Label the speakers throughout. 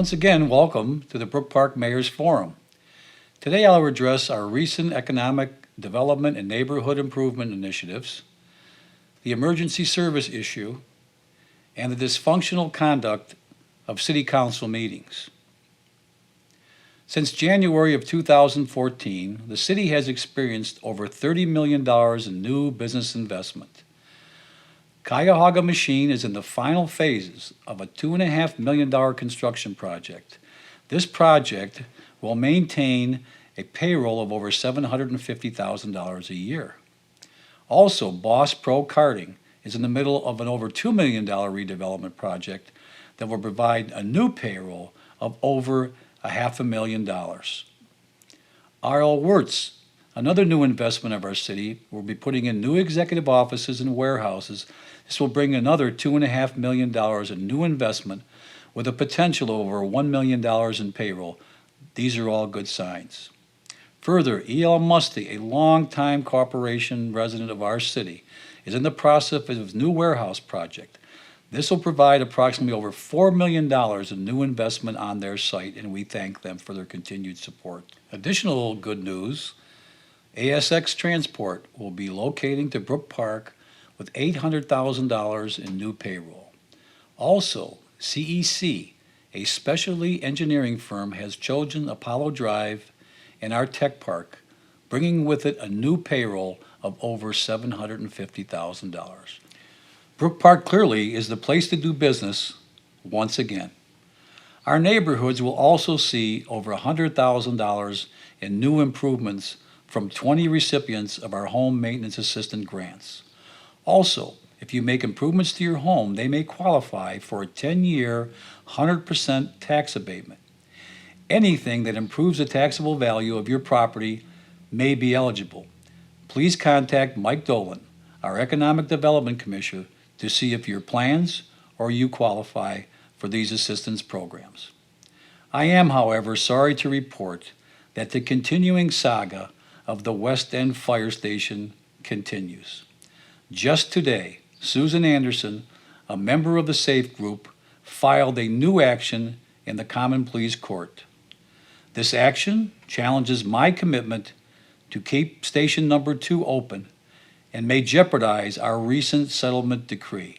Speaker 1: Once again, welcome to the Brook Park Mayor's Forum. Today I'll address our recent economic development and neighborhood improvement initiatives, the emergency service issue, and the dysfunctional conduct of City Council meetings. Since January of 2014, the city has experienced over $30 million in new business investment. Cuyahoga Machine is in the final phases of a $2.5 million construction project. This project will maintain a payroll of over $750,000 a year. Also, Boss Pro Karting is in the middle of an over $2 million redevelopment project that will provide a new payroll of over $500,000. R.L. Wirtz, another new investment of our city, will be putting in new executive offices and warehouses. This will bring another $2.5 million in new investment with a potential of over $1 million in payroll. These are all good signs. Further, E.L. Musty, a longtime corporation resident of our city, is in the process of his new warehouse project. This will provide approximately over $4 million in new investment on their site, and we thank them for their continued support. Additional good news, ASX Transport will be locating to Brook Park with $800,000 in new payroll. Also, CEC, a specialty engineering firm, has chosen Apollo Drive and our tech park, bringing with it a new payroll of over $750,000. Brook Park clearly is the place to do business once again. Our neighborhoods will also see over $100,000 in new improvements from 20 recipients of our home maintenance assistant grants. Also, if you make improvements to your home, they may qualify for a 10-year, 100% tax abatement. Anything that improves the taxable value of your property may be eligible. Please contact Mike Dolan, our Economic Development Commissioner, to see if your plans or you qualify for these assistance programs. I am, however, sorry to report that the continuing saga of the West End Fire Station continues. Just today, Susan Anderson, a member of the SAFE Group, filed a new action in the Common Pleas Court. This action challenges my commitment to keep Station Number 2 open and may jeopardize our recent settlement decree.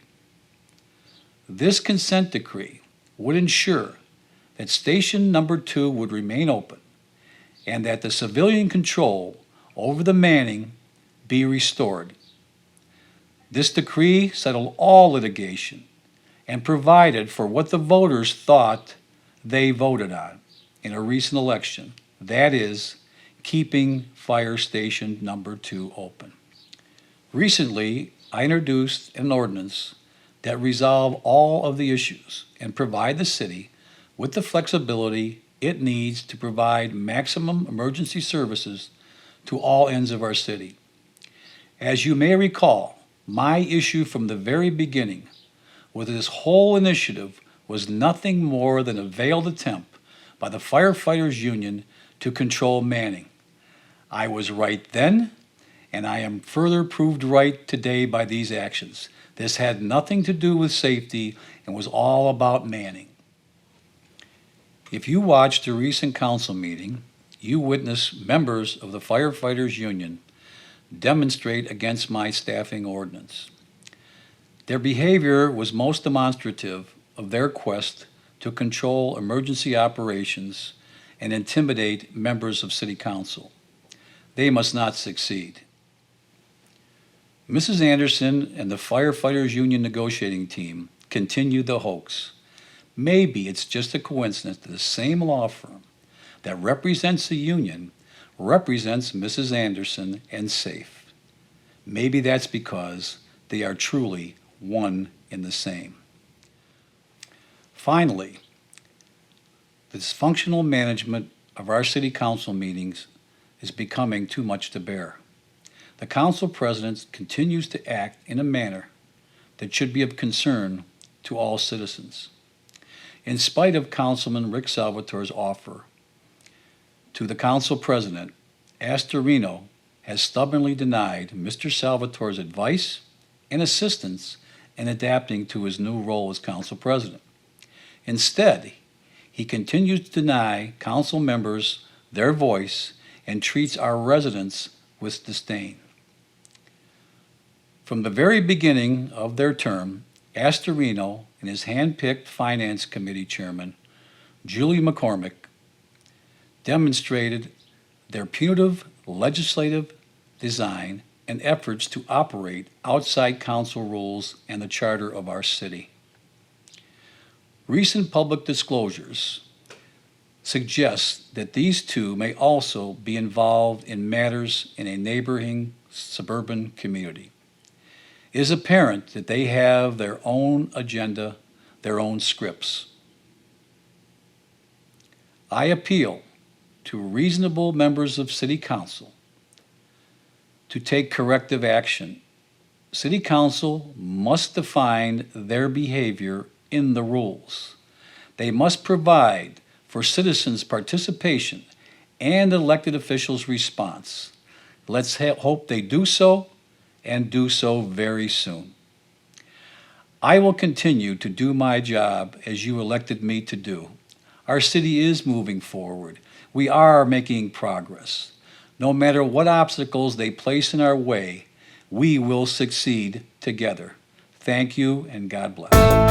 Speaker 1: This consent decree would ensure that Station Number 2 would remain open and that the civilian control over the manning be restored. This decree settled all litigation and provided for what the voters thought they voted on in a recent election, that is, keeping Fire Station Number 2 open. Recently, I introduced an ordinance that resolve all of the issues and provide the city with the flexibility it needs to provide maximum emergency services to all ends of our city. As you may recall, my issue from the very beginning with this whole initiative was nothing more than a veiled attempt by the Firefighters Union to control manning. I was right then, and I am further proved right today by these actions. This had nothing to do with safety and was all about manning. If you watched a recent council meeting, you witnessed members of the Firefighters Union demonstrate against my staffing ordinance. Their behavior was most demonstrative of their quest to control emergency operations and intimidate members of City Council. They must not succeed. Mrs. Anderson and the Firefighters Union negotiating team continued the hoax. Maybe it's just a coincidence that the same law firm that represents the union represents Mrs. Anderson and SAFE. Maybe that's because they are truly one and the same. Finally, the dysfunctional management of our city council meetings is becoming too much to bear. The council president continues to act in a manner that should be of concern to all citizens. In spite of Councilman Rick Salvatore's offer to the council president, Astorino has stubbornly denied Mr. Salvatore's advice and assistance in adapting to his new role as council president. Instead, he continues to deny council members their voice and treats our residents with disdain. From the very beginning of their term, Astorino and his hand-picked Finance Committee Chairman, Julie McCormick, demonstrated their punitive legislative design and efforts to operate outside council rules and the charter of our city. Recent public disclosures suggest that these two may also be involved in matters in a neighboring suburban community. It is apparent that they have their own agenda, their own scripts. I appeal to reasonable members of City Council to take corrective action. City Council must define their behavior in the rules. They must provide for citizens' participation and elected officials' response. Let's hope they do so, and do so very soon. I will continue to do my job as you elected me to do. Our city is moving forward. We are making progress. No matter what obstacles they place in our way, we will succeed together. Thank you, and God bless.